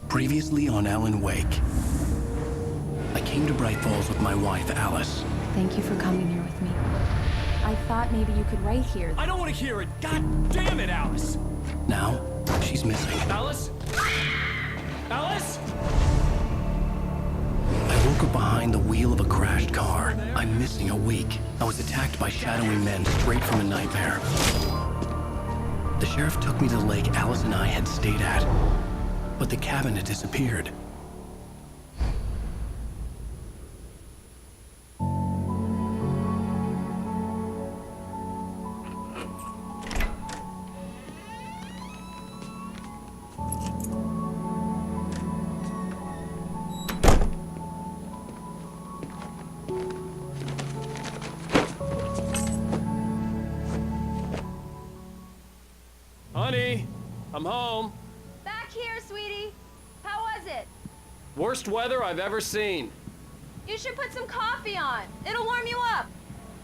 Previously on Alan Wake. I came to Bright Falls with my wife, Alice. Thank you for coming here with me. I thought maybe you could write here. I don't want to hear it! God damn it, Alice! Now, she's missing. Alice? Alice? I woke up behind the wheel of a crashed car. I'm missing a week. I was attacked by shadowy men straight from a nightmare. The sheriff took me to the lake Alice and I had stayed at, but the cabin had disappeared. Honey, I'm home. Back here, sweetie. How was it? Worst weather I've ever seen. You should put some coffee on. It'll warm you up.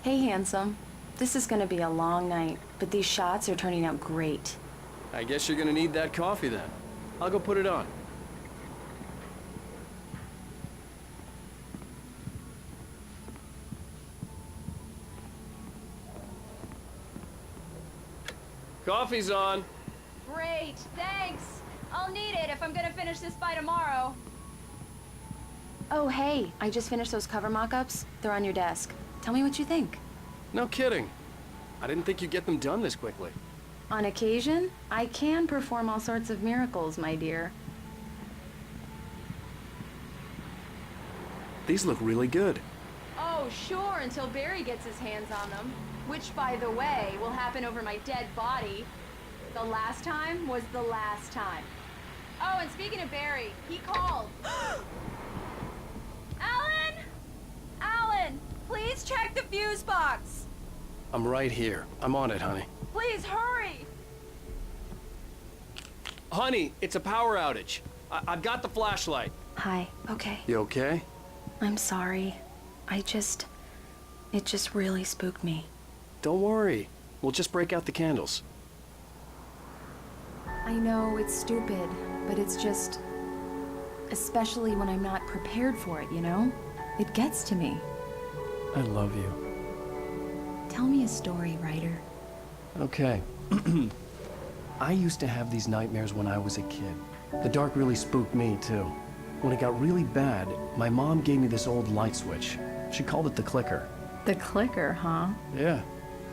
Hey, handsome. This is gonna be a long night, but these shots are turning out great. I guess you're gonna need that coffee then. I'll go put it on. Coffee's on. Great, thanks. I'll need it if I'm gonna finish this by tomorrow. Oh, hey, I just finished those cover mock-ups. They're on your desk. Tell me what you think. No kidding. I didn't think you'd get them done this quickly. On occasion, I can perform all sorts of miracles, my dear. These look really good. Oh, sure, until Barry gets his hands on them. Which, by the way, will happen over my dead body. The last time was the last time. Oh, and speaking of Barry, he called. Alan! Alan, please check the fuse box. I'm right here. I'm on it, honey. Please hurry. Honey, it's a power outage. I've got the flashlight. Hi, okay. You okay? I'm sorry. It just really spooked me. Don't worry. We'll just break out the candles. I know it's stupid, but it's just... especially when I'm not prepared for it, you know? It gets to me. I love you. Tell me a story, writer. Okay. I used to have these nightmares when I was a kid. The dark really spooked me, too. When it got really bad, my mom gave me this old light switch. She called it the clicker. The clicker, huh? Yeah.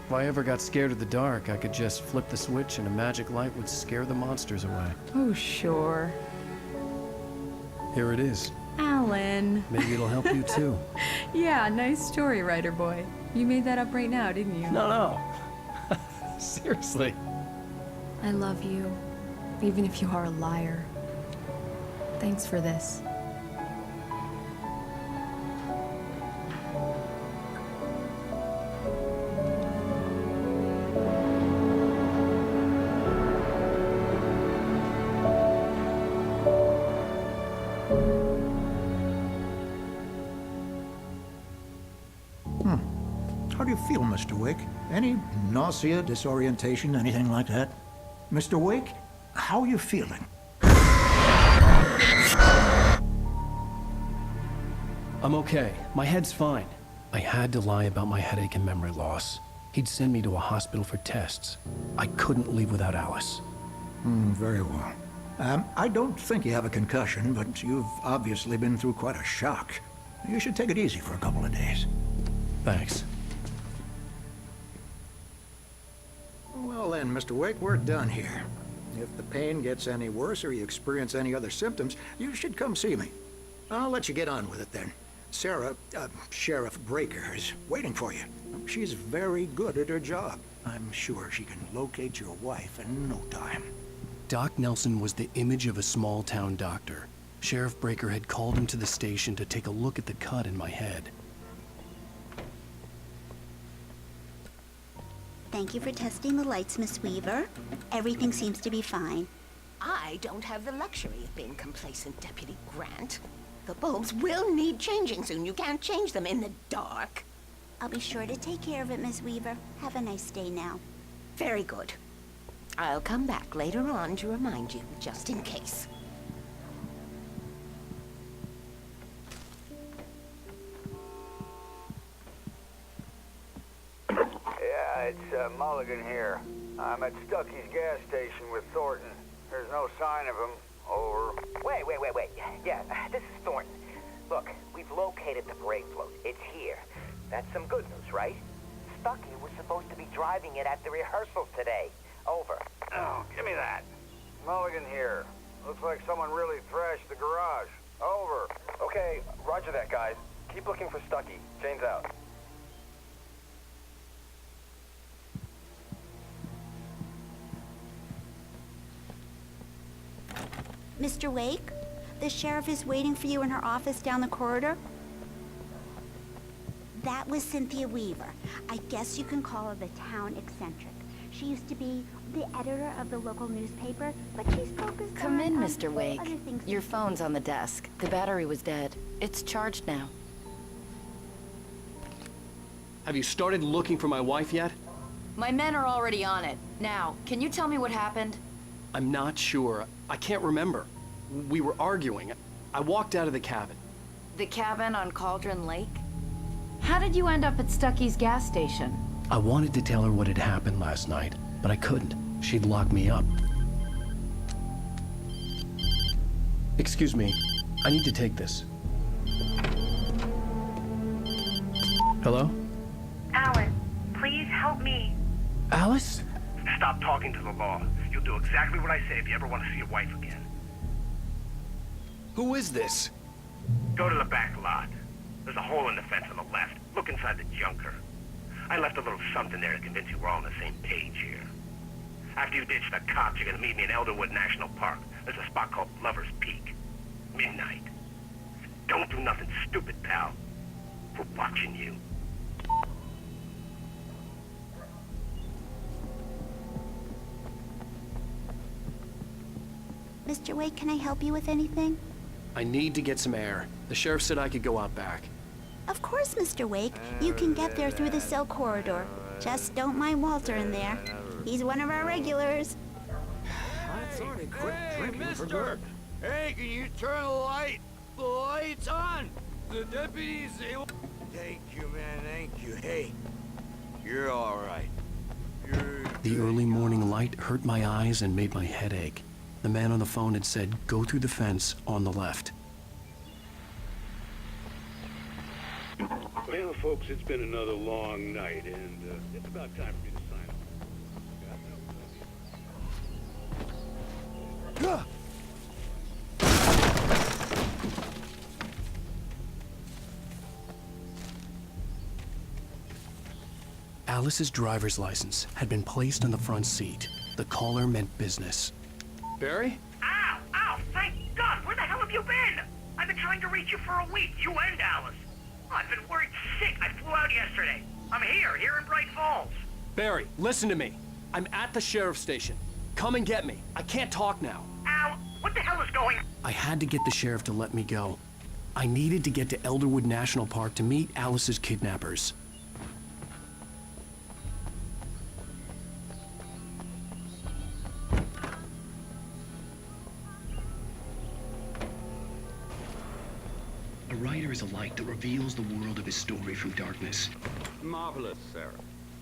If I ever got scared of the dark, I could just flip the switch and a magic light would scare the monsters away. Oh, sure. Here it is. Alan. Maybe it'll help you, too. Yeah, nice story, writer boy. You made that up right now, didn't you? No. Seriously. I love you, even if you are a liar. Thanks for this. How do you feel, Mr. Wake? Any nausea, disorientation, anything like that? Mr. Wake, how are you feeling? I'm okay. My head's fine. I had to lie about my headache and memory loss. He'd send me to a hospital for tests. I couldn't leave without Alice. Very well. I don't think you have a concussion, but you've obviously been through quite a shock. You should take it easy for a couple of days. Thanks. Well then, Mr. Wake, we're done here. If the pain gets any worse or you experience any other symptoms, you should come see me. I'll let you get on with it then. Sarah, Sheriff Breaker, is waiting for you. She's very good at her job. I'm sure she can locate your wife in no time. Doc Nelson was the image of a small-town doctor. Sheriff Breaker had called him to the station to take a look at the cut in my head. Thank you for testing the lights, Miss Weaver. Everything seems to be fine. I don't have the luxury of being complacent, Deputy Grant. The bulbs will need changing soon. You can't change them in the dark. I'll be sure to take care of it, Miss Weaver. Have a nice day now. Very good. I'll come back later on to remind you, just in case. Mulligan here. I'm at Stucky's gas station with Thornton. There's no sign of him. Over. Wait. Yeah, this is Thornton. Look, we've located the parade float. It's here. That's some good news, right? Stucky was supposed to be driving it at the rehearsals today. Over. Oh, give me that. Mulligan here. Looks like someone really thrashed the garage. Over. Okay, roger that, guys. Keep looking for Stucky. Jane's out. Mr. Wake, the sheriff is waiting for you in her office down the corridor. That was Cynthia Weaver. I guess you can call her the town eccentric. She used to be the editor of the local newspaper, but she's focused Come on... in, Mr. Wake. other things. Your phone's on the desk. The battery was dead. It's charged now. Have you started looking for my wife yet? My men are already on it. Now, can you tell me what happened? I'm not sure. I can't remember. We were arguing. I walked out of the cabin. The cabin on Cauldron Lake? How did you end up at Stucky's gas station? I wanted to tell her what had happened last night, but I couldn't. She'd lock me up. Excuse me. I need to take this. Hello? Alan, please help me. Alice? Stop talking to the law. You'll do exactly what I say if you ever want to see your wife again. Who is this? Go to the back lot. There's a hole in the fence on the left. Look inside the junker. I left a little something there to convince you we're all on the same page here. After you ditch the cops, you're gonna meet me in Elderwood National Park. There's a spot called Lover's Peak. Midnight. Don't do nothing stupid, pal. We're watching you. Mr. Wake, can I help you with anything? I need to get some air. The sheriff said I could go out back. Of course, Mr. Wake. You can get there through the cell corridor. Just don't mind Walter in there. He's one of our regulars. I thought he quit drinking for good. Hey, can you turn the light? The light's on! The deputies, they... Thank you, man, thank you. Hey, you're all right. The early morning light hurt my eyes and made my head ache. The man on the phone had said, go through the fence on the left. Well, folks, it's been another long night, and it's about time for me to sign off. Alice's driver's license had been placed on the front seat. The caller meant business. Barry? Ow! Ow! Thank God! Where the hell have you been? I've been trying to reach you for a week, you and Alice. I've been worried sick. I flew out yesterday. I'm here in Bright Falls. Barry, listen to me. I'm at the sheriff's station. Come and get me. I can't talk now. Ow! What the hell is going on? I had to get the sheriff to let me go. I needed to get to Elderwood National Park to meet Alice's kidnappers. A writer is a light that reveals the world of his story from darkness. Marvelous, Sarah.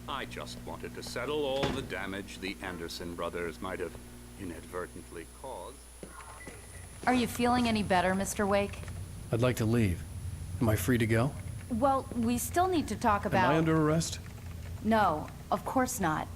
I just wanted to settle all the damage the Anderson brothers might have inadvertently caused. Are you feeling any better, Mr. Wake? I'd like to leave. Am I free to go? Well, we still need to talk about... Am I under arrest? No, of course not.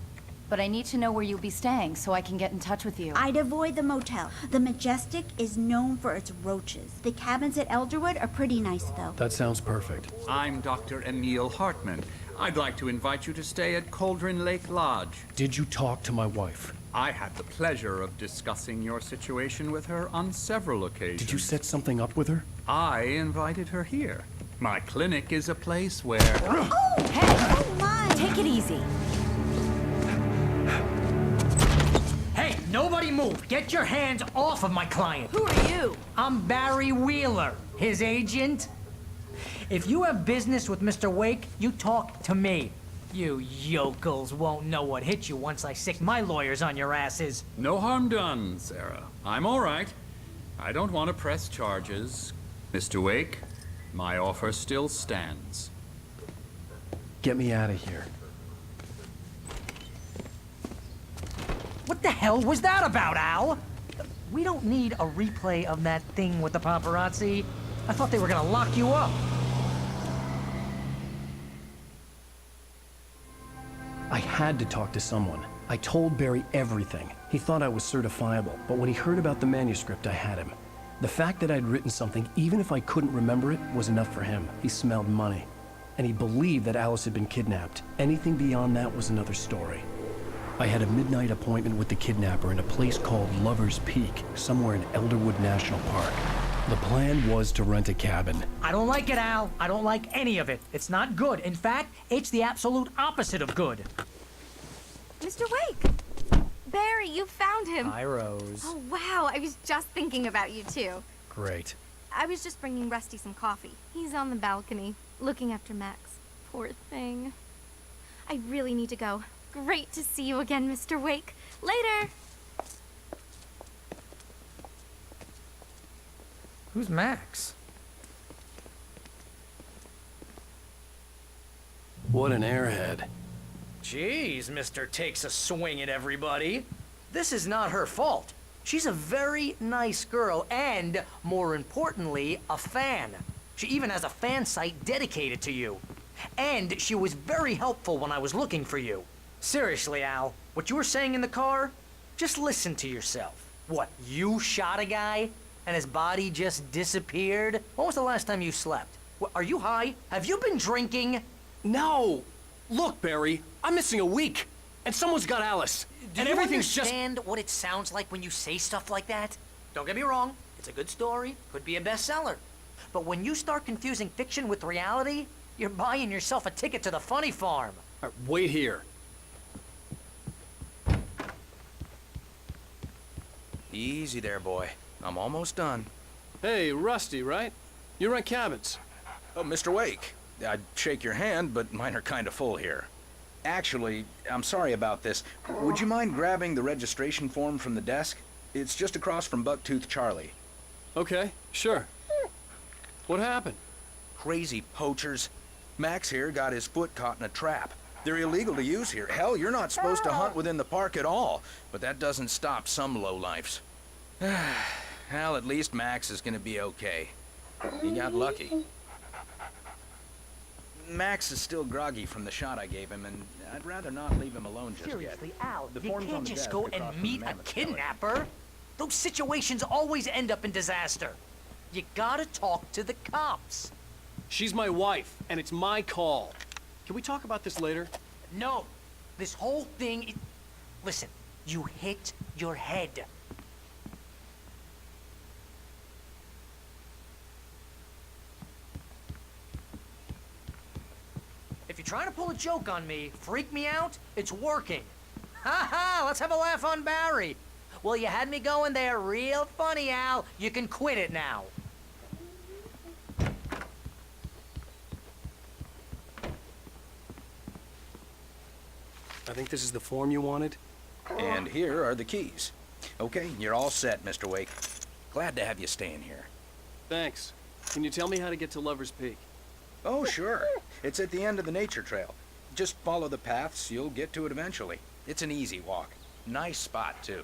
But I need to know where you'll be staying so I can get in touch with you. I'd avoid the motel. The Majestic is known for its roaches. The cabins at Elderwood are pretty nice, though. That sounds perfect. I'm Dr. Emil Hartman. I'd like to invite you to stay at Cauldron Lake Lodge. Did you talk to my wife? I had the pleasure of discussing your situation with her on several occasions. Did you set something up with her? I invited her here. My clinic is a place where... Oh! Hey! Oh, my! Take it easy. Hey, nobody move! Get your hands off of my client! Who are you? I'm Barry Wheeler, his agent. If you have business with Mr. Wake, you talk to me. You yokels won't know what hit you once I sick my lawyers on your asses. No harm done, Sarah. I'm all right. I don't want to press charges. Mr. Wake, my offer still stands. Get me out of here. What the hell was that about, Al? We don't need a replay of that thing with the paparazzi. I thought they were gonna lock you up. I had to talk to someone. I told Barry everything. He thought I was certifiable, but when he heard about the manuscript, I had him. The fact that I'd written something, even if I couldn't remember it, was enough for him. He smelled money. And he believed that Alice had been kidnapped. Anything beyond that was another story. I had a midnight appointment with the kidnapper in a place called Lover's Peak, somewhere in Elderwood National Park. The plan was to rent a cabin. I don't like it, Al. I don't like any of it. It's not good. In fact, it's the absolute opposite of good. Mr. Wake! Barry, you found him. Hi, Rose. Oh, wow. I was just thinking about you, too. Great. I was just bringing Rusty some coffee. He's on the balcony, looking after Max. Poor thing. I really need to go. Great to see you again, Mr. Wake. Later! Who's Max? What an airhead. Jeez, Mr. Takes a swing at everybody. This is not her fault. She's a very nice girl and, more importantly, a fan. She even has a fan site dedicated to you. And she was very helpful when I was looking for you. Seriously, Al, what you were saying in the car? Just listen to yourself. What, you shot a guy and his body just disappeared? When was the last time you slept? What, are you high? Have you been drinking? No! Look, Barry, I'm missing a week, and someone's got Alice. Do you understand what it sounds like when you say stuff like that? Don't get me wrong, it's a good story, could be a bestseller. But when you start confusing fiction with reality, you're buying yourself a ticket to the funny farm. Wait here. Easy there, boy. I'm almost done. Hey, Rusty, right? You rent cabins. Oh, Mr. Wake. I'd shake your hand, but mine are kind of full here. Actually, I'm sorry about this. Would you mind grabbing the registration form from the desk? It's just across from Bucktooth Charlie. Okay, sure. What happened? Crazy poachers. Max here got his foot caught in a trap. They're illegal to use here. Hell, you're not supposed to hunt within the park at all. But that doesn't stop some lowlifes. Well, at least Max is gonna be okay. He got lucky. Max is still groggy from the shot I gave him, and I'd rather not leave him alone just Seriously, yet. Al, The you form's on can't the just desk go across and from meet the a Mammoth Cellar. kidnapper. Those situations always end up in disaster. You gotta talk to the cops. She's my wife, and it's my call. Can we talk about this later? No, this whole thing. Listen, you hit your head. If you're trying to pull a joke on me, freak me out, it's working. Ha ha, let's have a laugh on Barry. Well, you had me going there real funny, Al. You can quit it now. I think this is the form you wanted. And here are the keys. Okay, you're all set, Mr. Wake. Glad to have you staying here. Thanks. Can you tell me how to get to Lover's Peak? Oh, sure. It's at the end of the nature trail. Just follow the paths, you'll get to it eventually. It's an easy walk. Nice spot, too.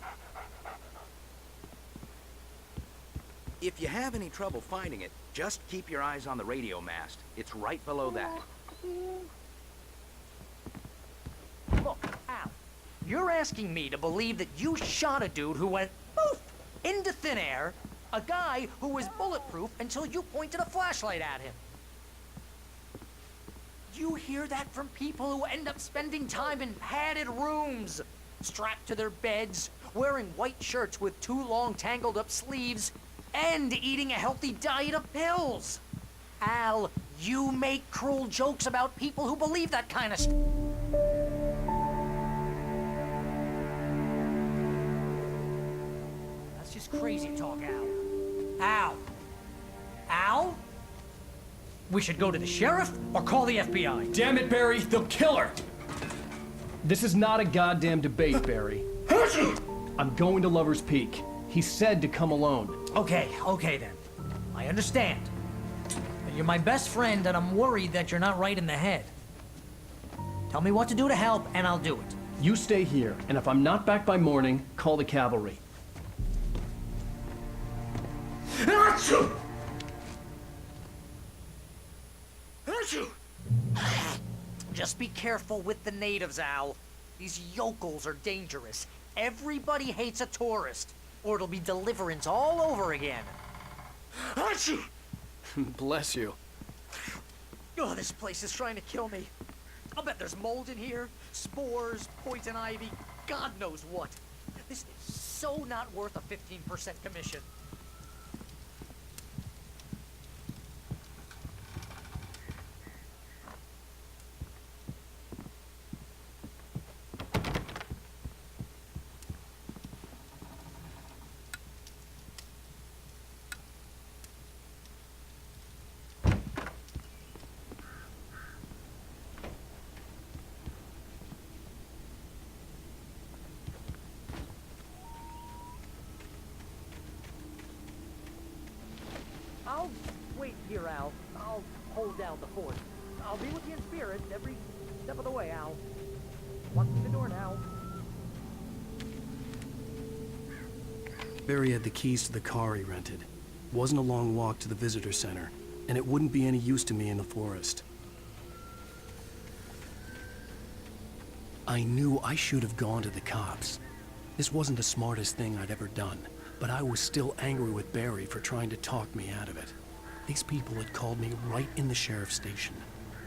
If you have any trouble finding it, just keep your eyes on the radio mast. It's right below that. Look, Al, you're asking me to believe that you shot a dude who went poof into thin air, a guy who was bulletproof until you pointed a flashlight at him. You hear that from people who end up spending time in padded rooms, strapped to their beds, wearing white shirts with too long tangled up sleeves, and eating a healthy diet of pills. Al, you make cruel jokes about people who believe that kind of stuff. That's just crazy talk, Al. Al? Al? We should go to the sheriff or call the FBI. Damn it, Barry, they'll kill her! This is not a goddamn debate, Barry. I'm going to Lover's Peak. He said to come alone. Okay then. I understand. You're my best friend, and I'm worried that you're not right in the head. Tell me what to do to help, and I'll do it. You stay here, and if I'm not back by morning, call the cavalry. Achoo! Just be careful with the natives, Al. These yokels are dangerous. Everybody hates a tourist, or it'll be deliverance all over again. Achoo! Bless you. Oh, this place is trying to kill me. I'll bet there's mold in here, spores, poison ivy, God knows what. This is so not worth a 15% commission. I'll wait here, Al. I'll hold down the fort. I'll be with you in spirit every step of the way, Al. Walk through the door now. Barry had the keys to the car he rented. Wasn't a long walk to the visitor center, and it wouldn't be any use to me in the forest. I knew I should have gone to the cops. This wasn't the smartest thing I'd ever done, but I was still angry with Barry for trying to talk me out of it. These people had called me right in the sheriff's station.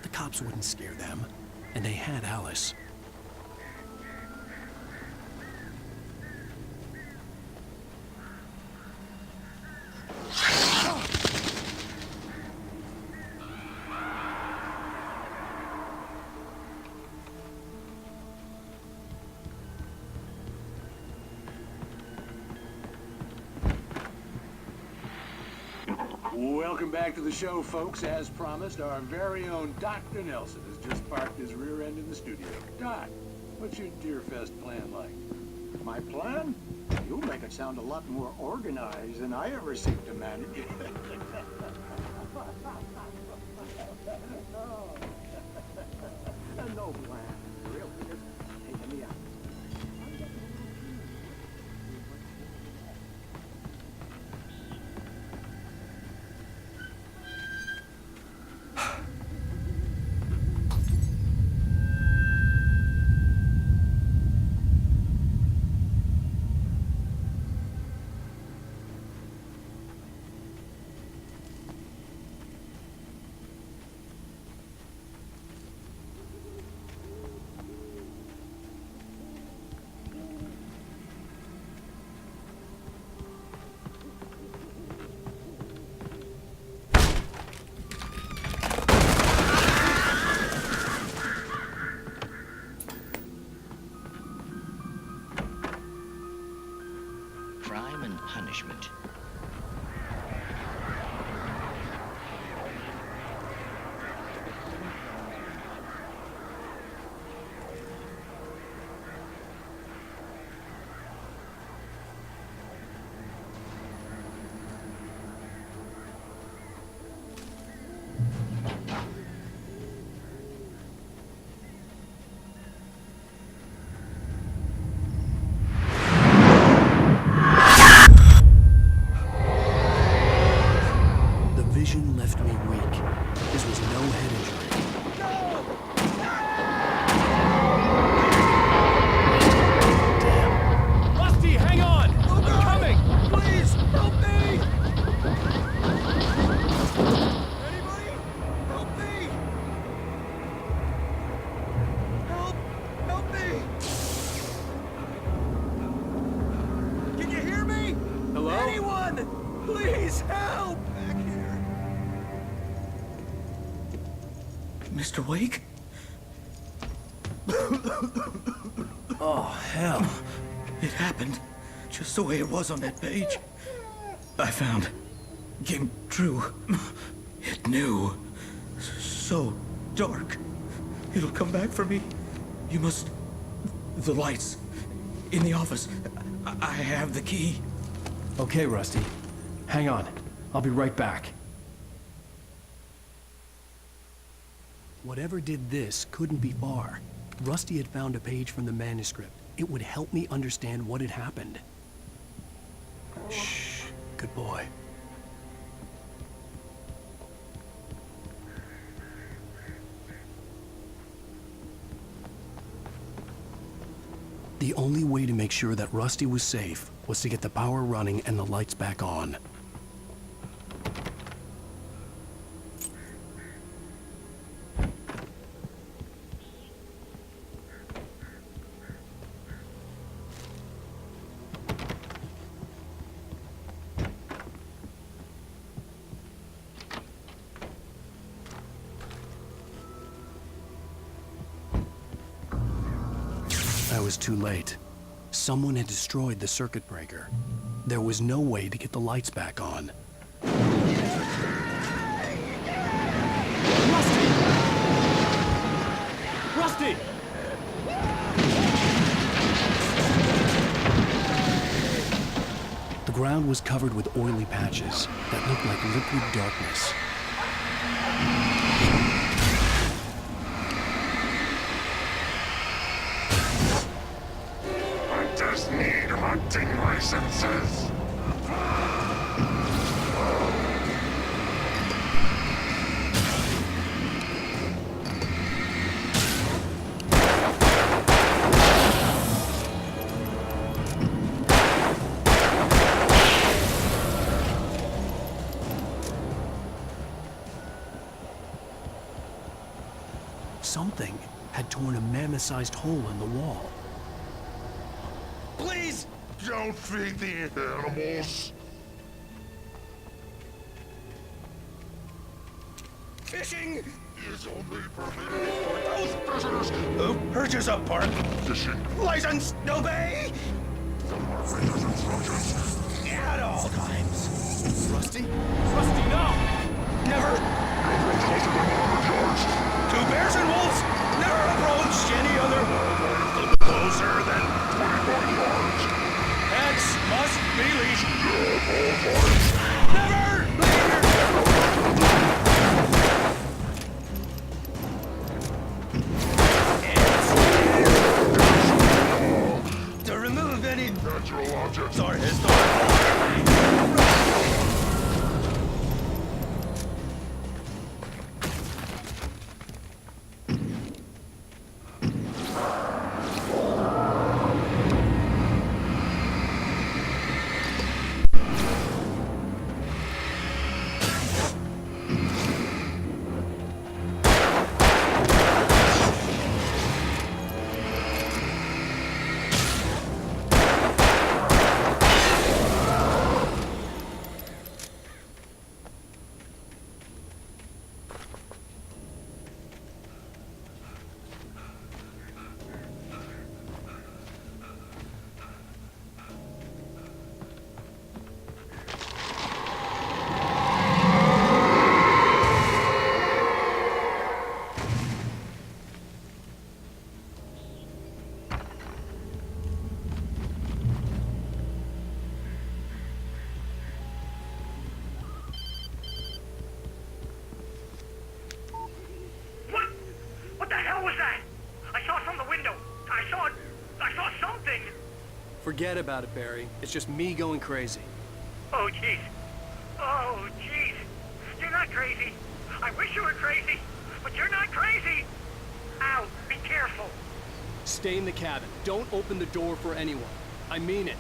The cops wouldn't scare them, and they had Alice. Welcome back to the show, folks. As promised, our very own Dr. Nelson has just parked his rear end in the studio. Doc, what's your Deerfest plan like? My plan? You'll make it sound a lot more organized than I ever seem to manage. No plan. Really, just taking me out. Crime and punishment. Left me weak. This was no head injury. Damn. Rusty, hang on! I'm coming! Please, help me! Anybody? Help me! Help me! Can you hear me? Hello? Anyone! Please help! Mr. Wake? Oh, hell. It happened just the way it was on that page. I found. Came true. It knew. So dark. It'll come back for me. You must... The lights. In the office. I have the key. Okay, Rusty. Hang on. I'll be right back. Whatever did this couldn't be far. Rusty had found a page from the manuscript. It would help me understand what had happened. Shh, good boy. The only way to make sure that Rusty was safe was to get the power running and the lights back on. I was too late. Someone had destroyed the circuit breaker. There was no way to get the lights back on. Rusty! The ground was covered with oily patches that looked like liquid darkness. Hunters need hunting licenses. Something had torn a mammoth-sized hole in the wall. Please don't feed the animals. Fishing is only permitted for those visitors who purchase a park fishing license. Obey instructions at all times. Rusty? Rusty, no! Never. Two bears and wolves never approached any other closer than 25 yards. Pets must be leashed. Never to remove any natural objects or historical. Forget about it, Barry. It's just me going crazy. Oh, jeez. Oh, jeez. You're not crazy. I wish you were crazy, but you're not crazy. Ow, be careful. Stay in the cabin. Don't open the door for anyone. I mean it.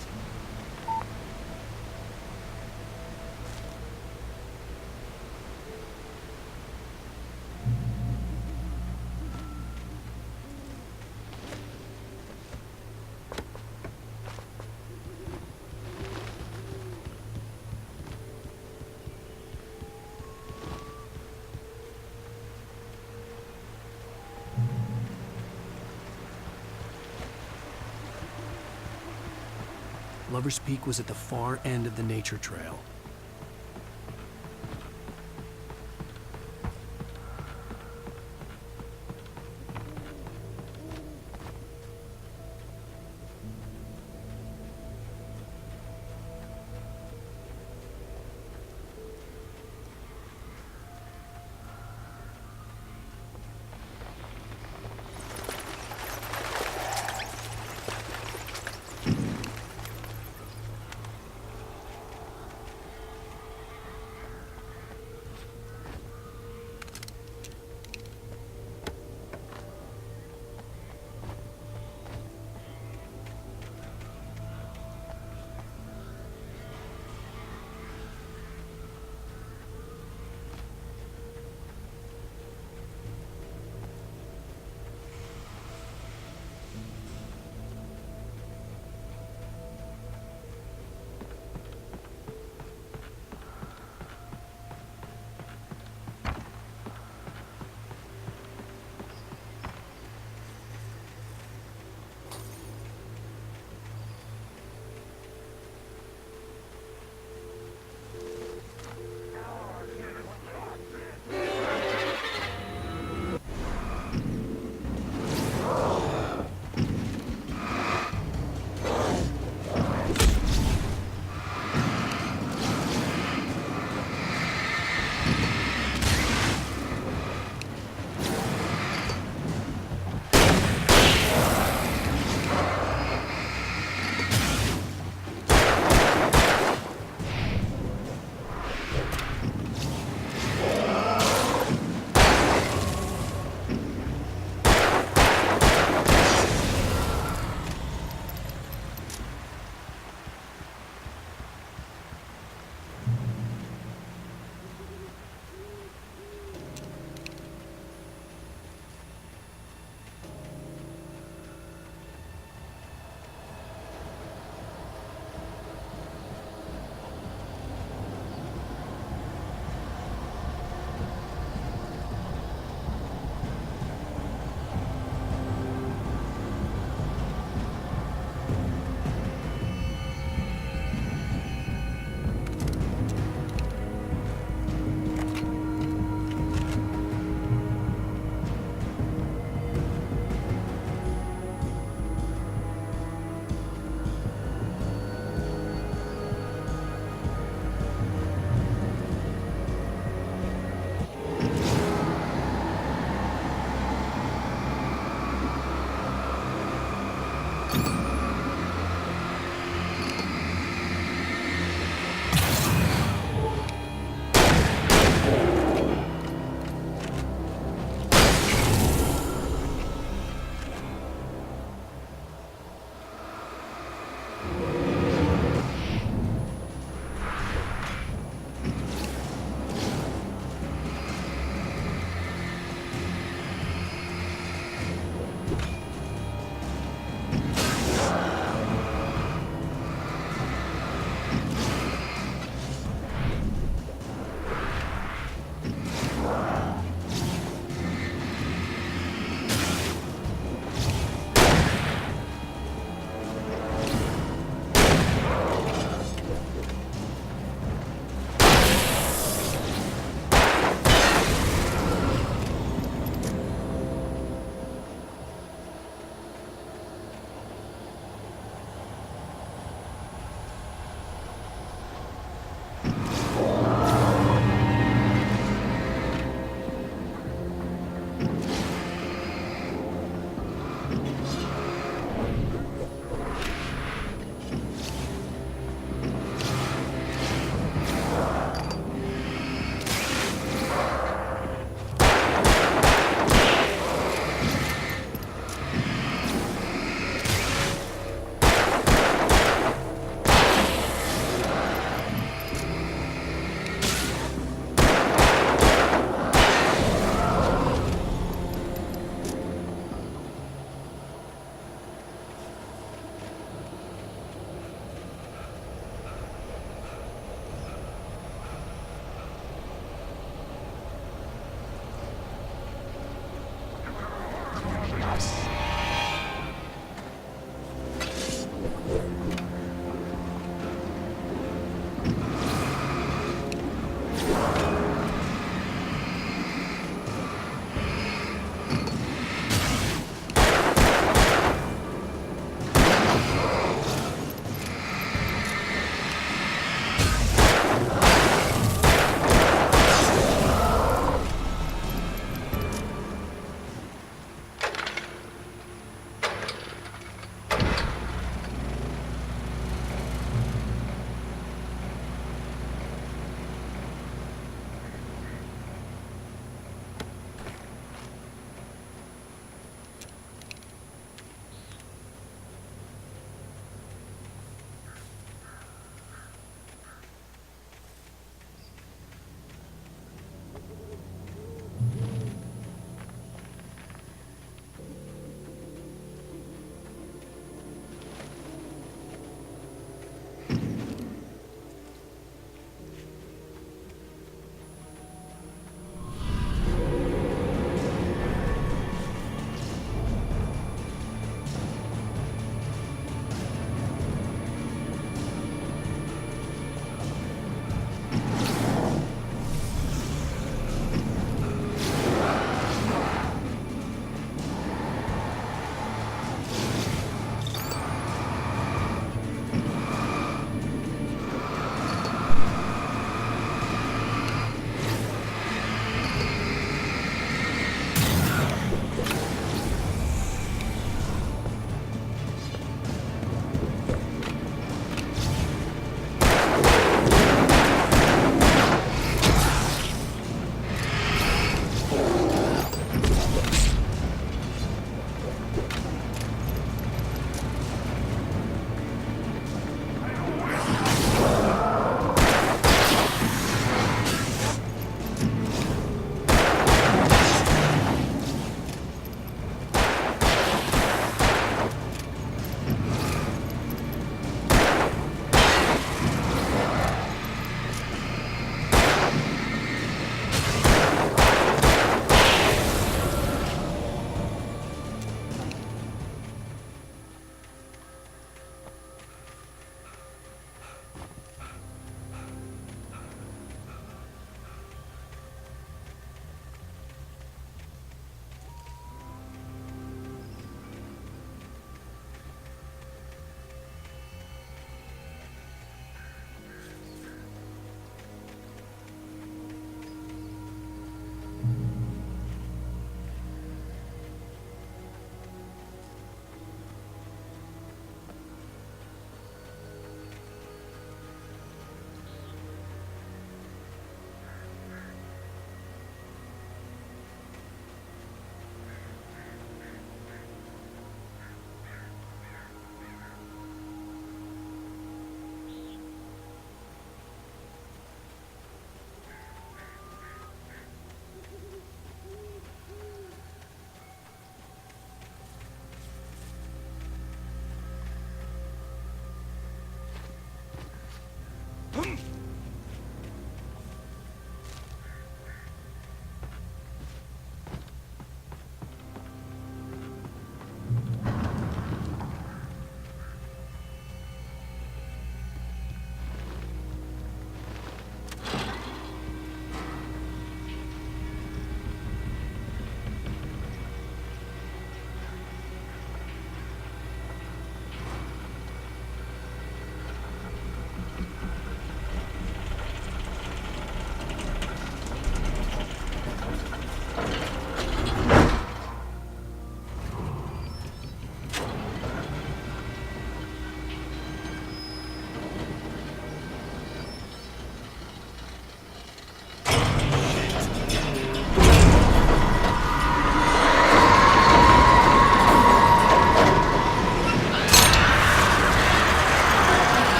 Lover's Peak was at the far end of the nature trail.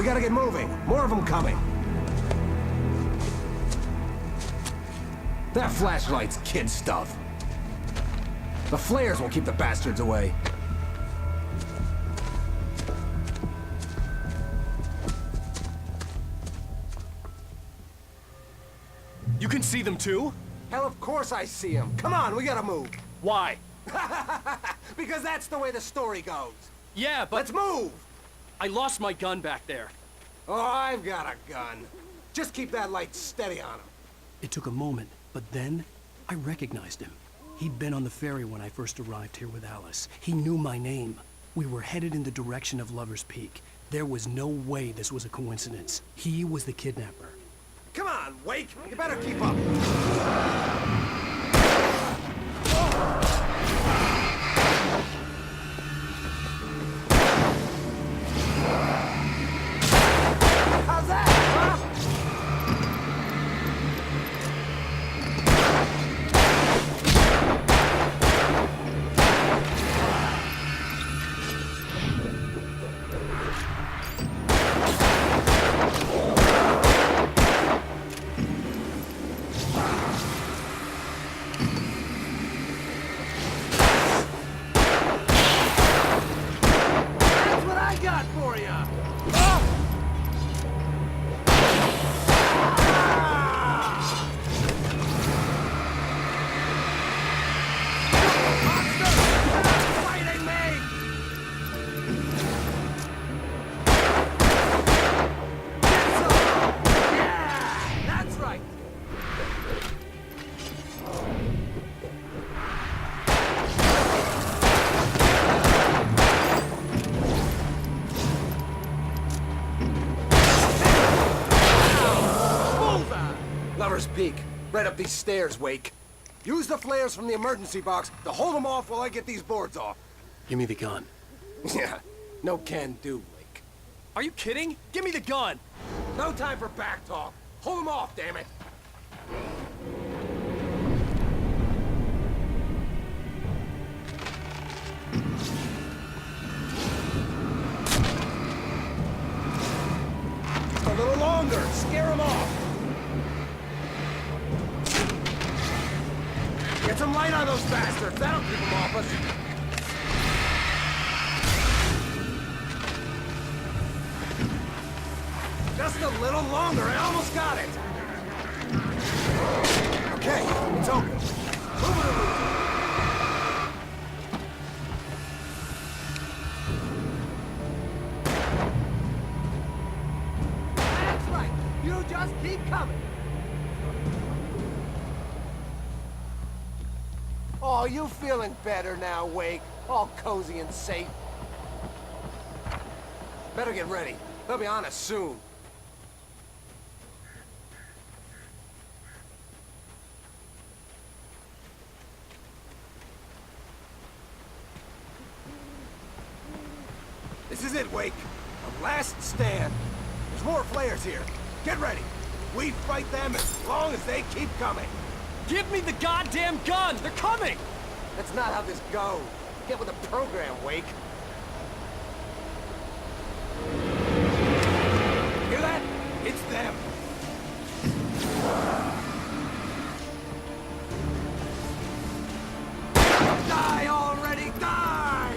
We gotta get moving. More of them coming. That flashlight's kid stuff. The flares will keep the bastards away. You can see them too? Hell, of course I see them. Come on, we gotta move. Why? Because that's the way the story goes. Yeah, but... Let's move! I lost my gun back there. Oh, I've got a gun. Just keep that light steady on him. It took a moment, but then I recognized him. He'd been on the ferry when I first arrived here with Alice. He knew my name. We were headed in the direction of Lover's Peak. There was no way this was a coincidence. He was the kidnapper. Come on, Wake! You better keep up. How's that, huh? That's what I got for you! Fighting me! Yeah, that's right. Bullseye! Lover's Peak. Right up these stairs, Wake. Use the flares from the emergency box to hold them off while I get these boards off. Give me the gun. Yeah, no can do, Wake. Are you kidding? Give me the gun! No time for back talk. Hold them off, damn it. A little longer. Scare them off. Get some light on those bastards. That'll keep them off us. Just a little longer. I almost got it. Okay, it's open. Move it along. That's right. You just keep coming. Oh, you feeling better now, Wake? All cozy and safe. Better get ready. They'll be on us soon. This is it, Wake. The last stand. There's more flares here. Get ready. We fight them as long as they keep coming. Give me the goddamn gun! They're coming! That's not how this goes. Get with the program, Wake. Hear that? It's them. Die already! Die!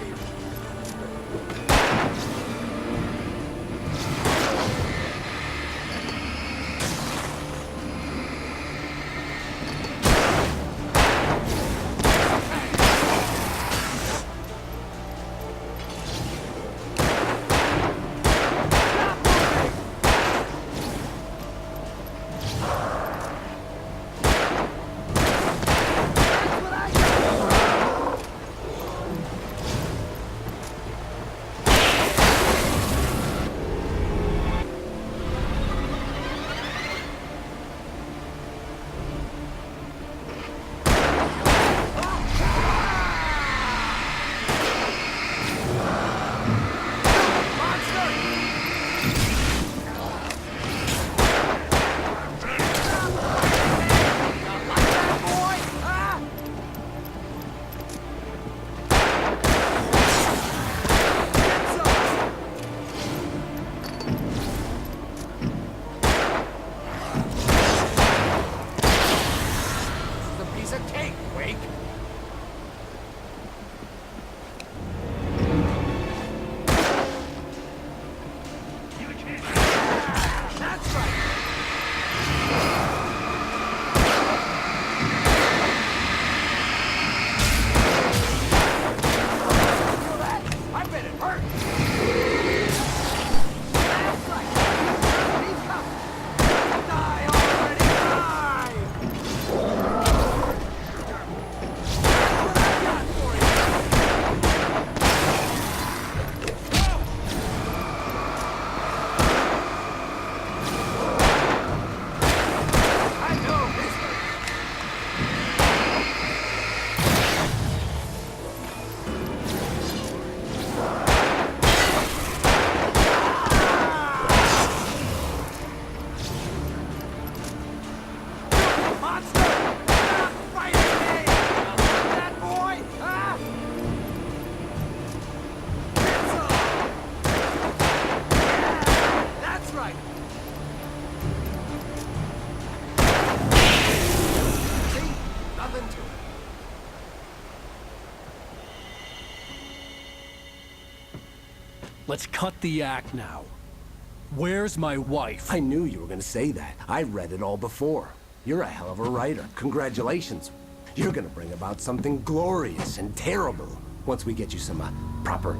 to take, Wake? That's right! Feel that? I bet it hurt! That's right! He's coming! Die already! Die! That's what I got for you! I know this hurts. Monster! Stop fighting me! That boy! Huh? Get some! Yeah, that's right! See? Nothing to it. Let's cut the act now. Where's my wife? I knew you were gonna say that. I read it all before. You're a hell of a writer. Congratulations. You're gonna bring about something glorious and terrible once we get you some proper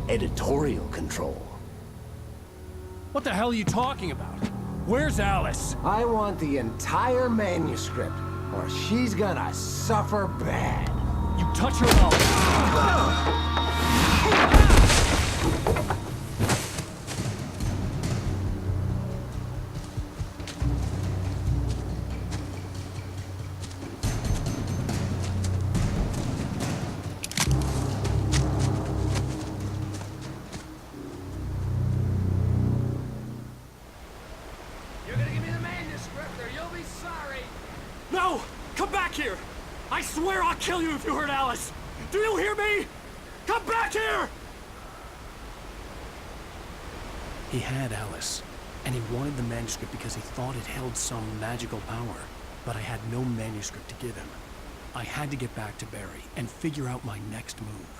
editorial control. What the hell are you talking about? Where's Alice? I want the entire manuscript, or she's gonna suffer bad. You touch her up. You're gonna give me the manuscript or you'll be sorry! No! Come back here! I swear I'll kill you if you hurt Alice! Do you hear me? Come back here! He had Alice, and he wanted the manuscript because he thought it held some magical power. But I had no manuscript to give him. I had to get back to Barry and figure out my next move.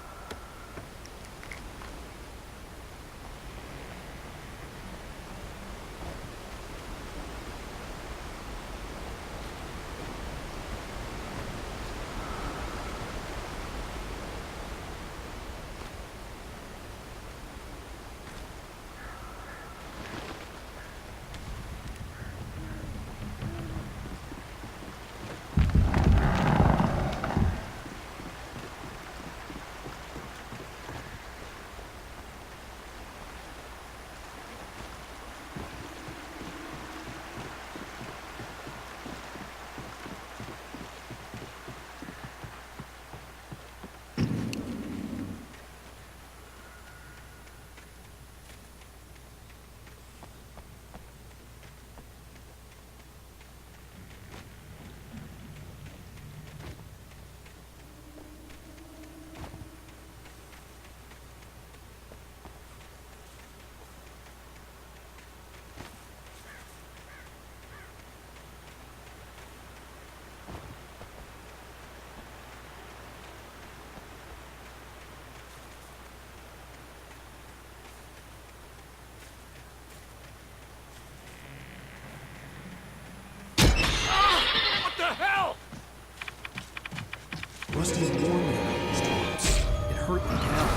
Rusty's warned me about these toilets. It hurt my calf.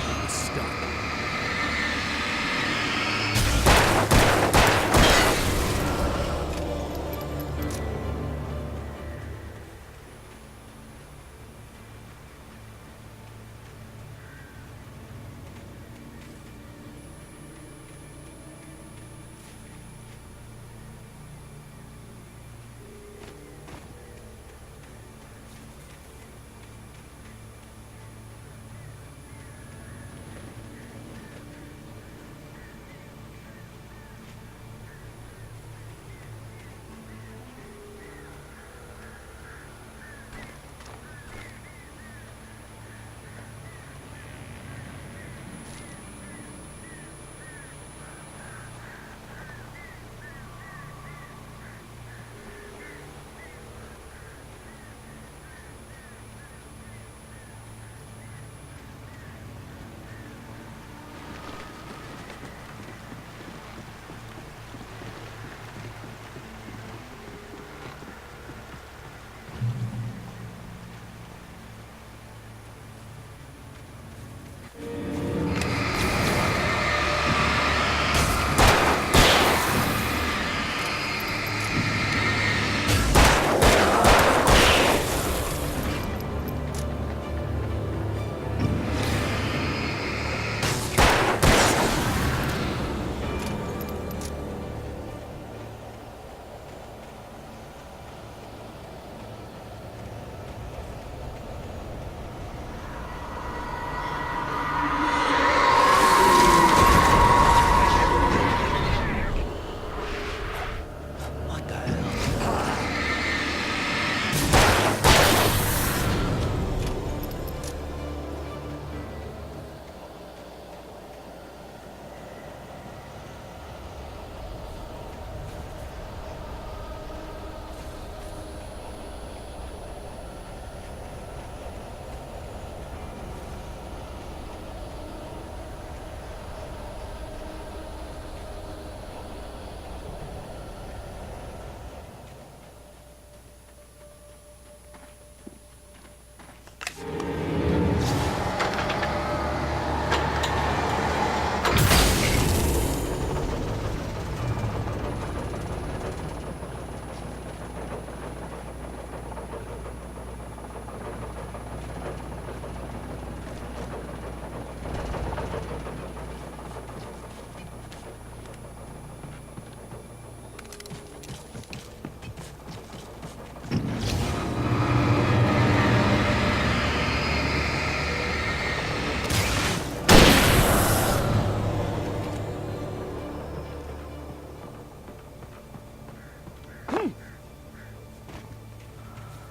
I was stuck.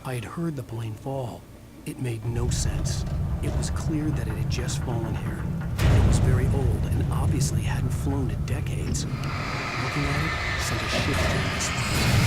I had heard the plane fall. It made no sense. It was clear that it had just fallen here. It was very old and obviously hadn't flown in decades. Looking at it sent a shiver down my spine.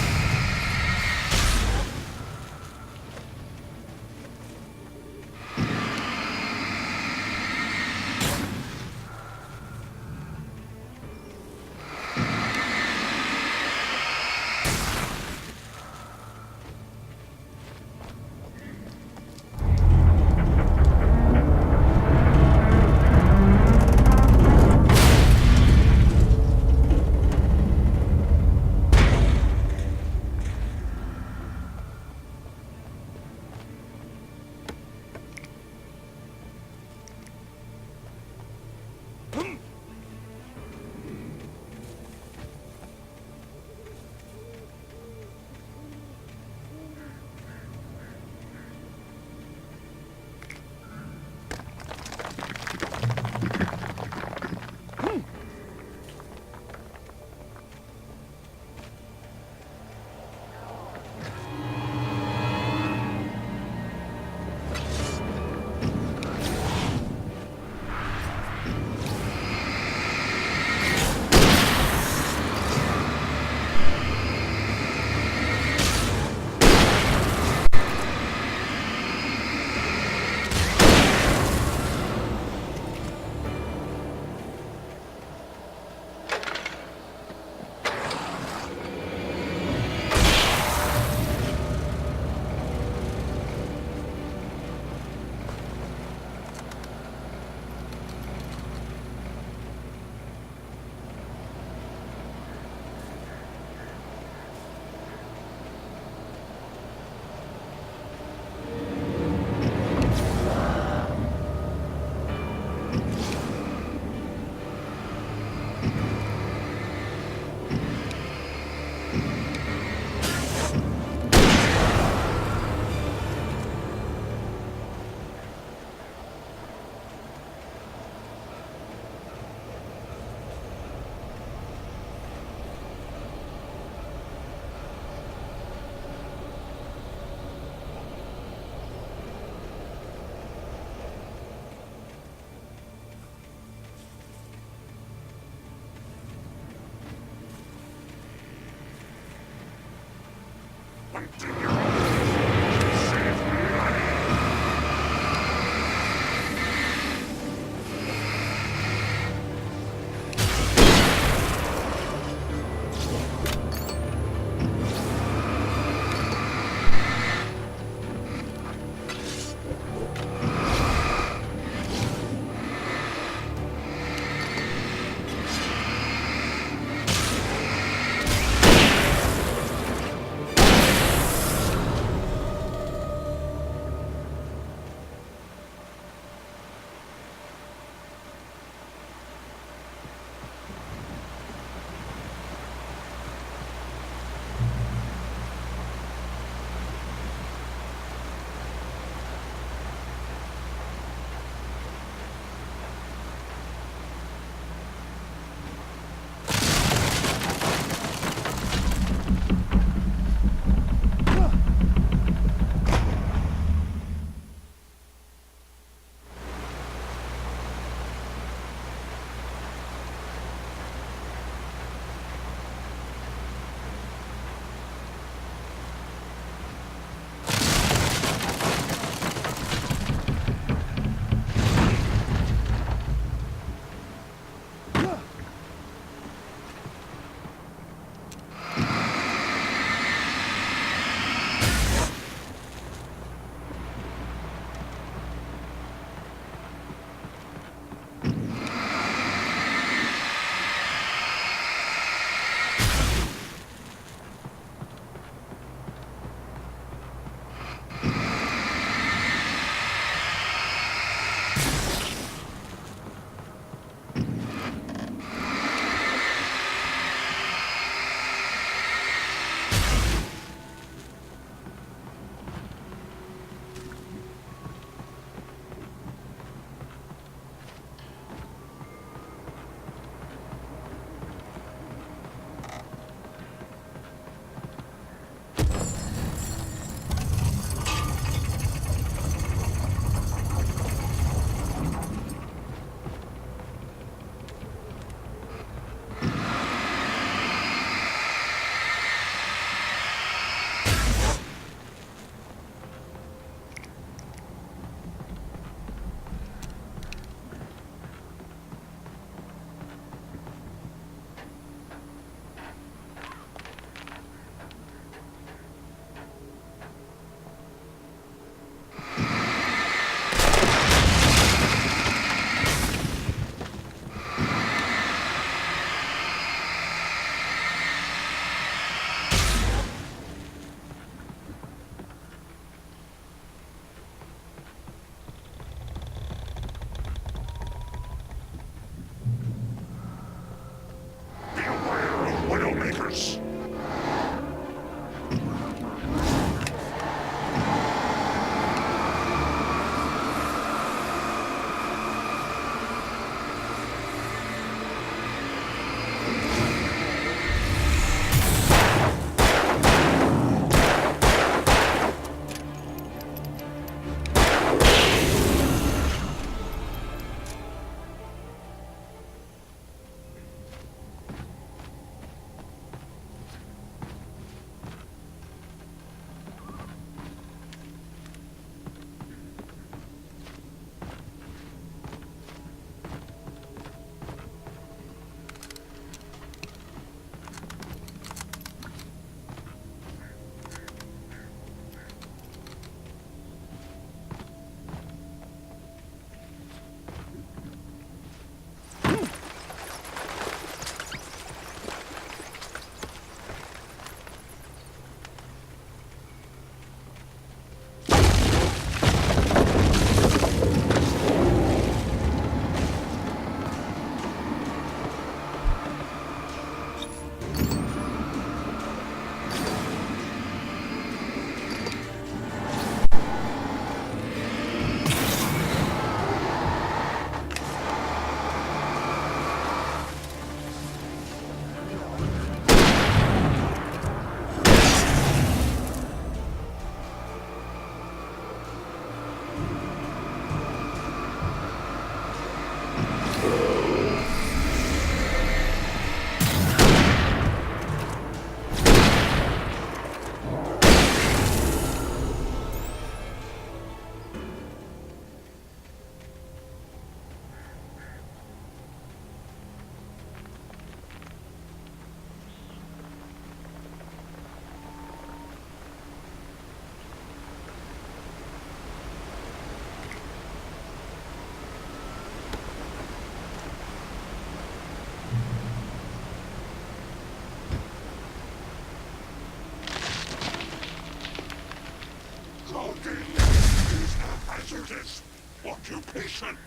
Is a hazardous occupation.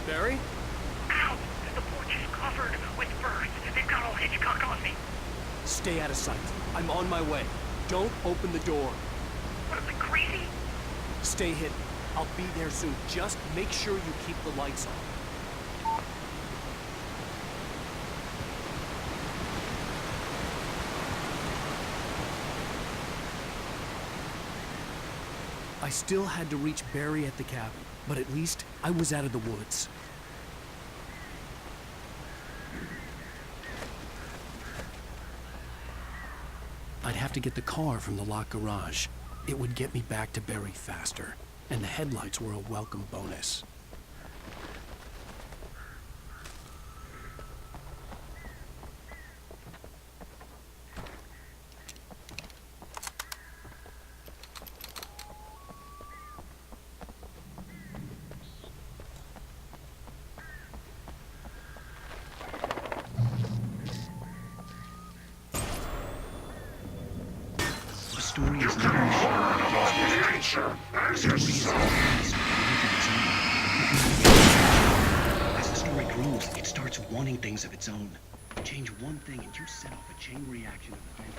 Barry? Ow! The porch is covered with birds. They've got all Hitchcock on me. Stay out of sight. I'm on my way. Don't open the door. What am I, crazy? Stay hidden. I'll be there soon. Just make sure you keep the lights on. I still had to reach Barry at the cabin, but at least I was out of the woods. I'd have to get the car from the locked garage. It would get me back to Barry faster, and the headlights were a welcome bonus. The story is never shared as the story grows, it starts wanting things of its own. Change one thing and you set off a chain reaction of events.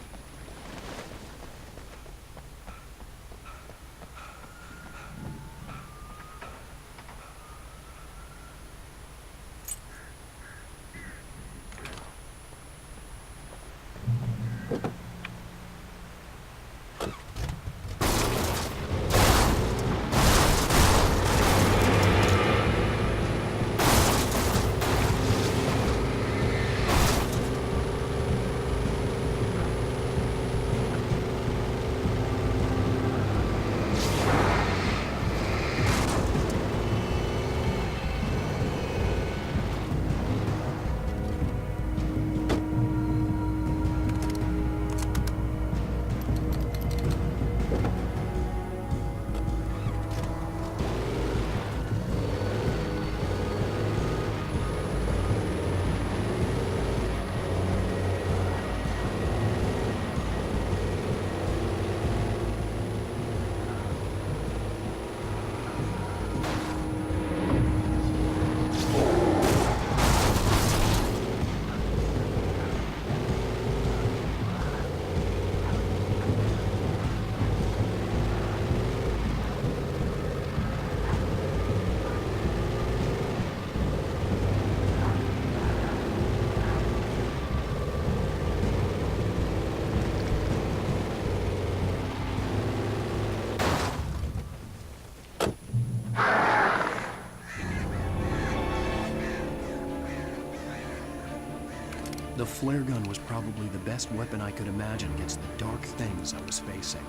The flare gun was probably the best weapon I could imagine against the dark things I was facing.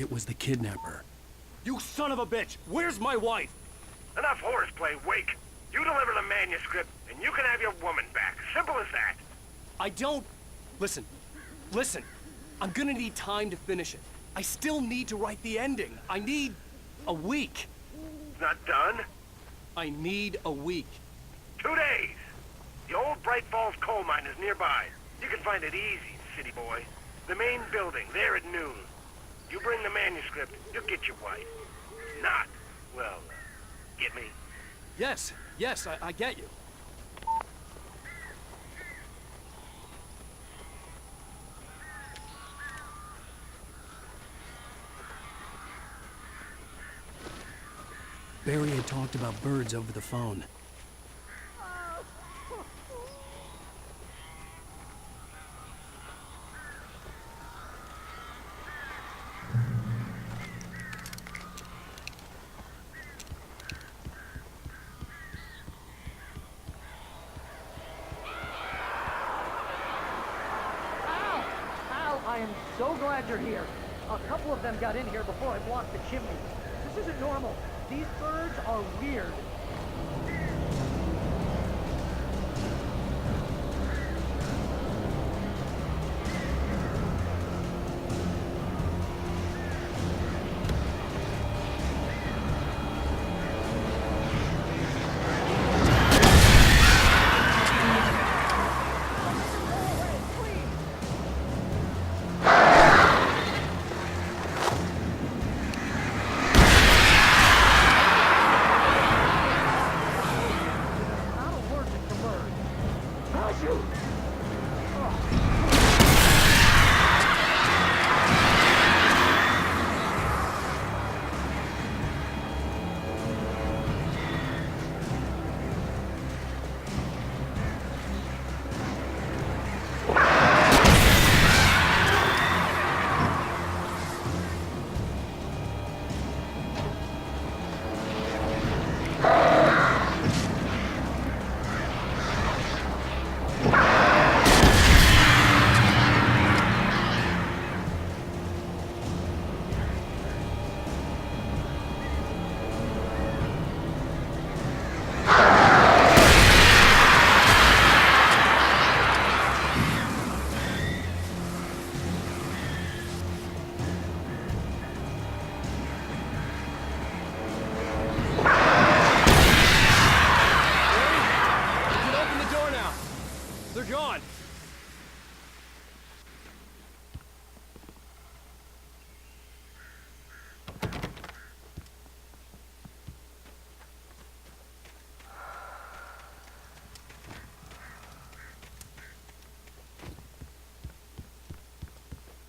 It was the kidnapper. You son of a bitch! Where's my wife? Enough horseplay, Wake. You deliver the manuscript, and you can have your woman back. Simple as that. I don't... Listen. I'm gonna need time to finish it. I still need to write the ending. I need a week. It's not done? I need a week. 2 days. The old Bright Falls coal mine is nearby. You can find it easy, city boy. The main building, there at noon. You bring the manuscript, you'll get your wife. Not, well, get me? Yes, I get you. Barry had talked about birds over the phone. I am so glad you're here. A couple of them got in here before I blocked the chimney. This isn't normal. These birds are weird.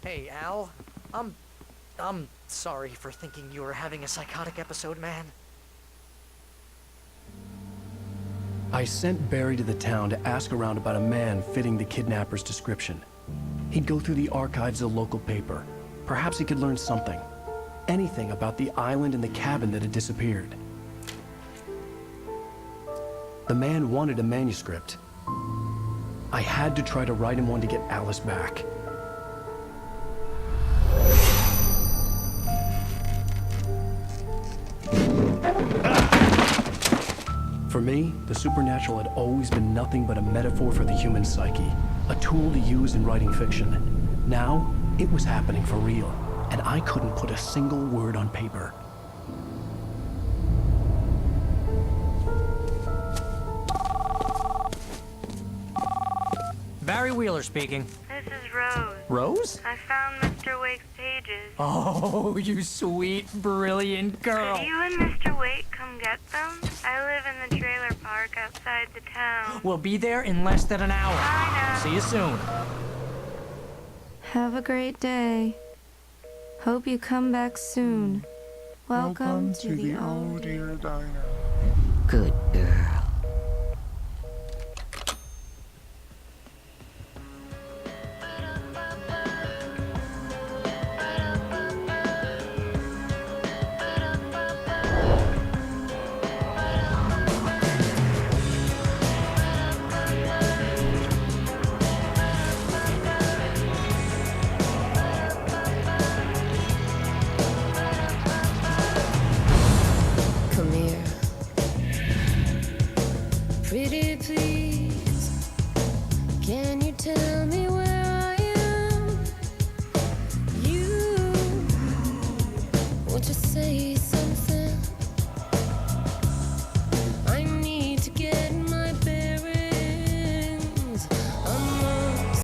Hey, Al. I'm sorry for thinking you were having a psychotic episode, man. I sent Barry to the town to ask around about a man fitting the kidnapper's description. He'd go through the archives of the local paper. Perhaps he could learn something. Anything about the island and the cabin that had disappeared. The man wanted a manuscript. I had to try to write him one to get Alice back. For me, the supernatural had always been nothing but a metaphor for the human psyche, a tool to use in writing fiction. Now, it was happening for real, and I couldn't put a single word on paper. Barry Wheeler speaking. This is Rose. Rose? I found Mr. Wake's pages. Oh, you sweet, brilliant girl. Could you and Mr. Wake come get them? I live in the trailer park outside the town. We'll be there in less than an hour. Bye now. See you soon. Have a great day. Hope you come back soon. Welcome to the old dear diner. Good girl. be something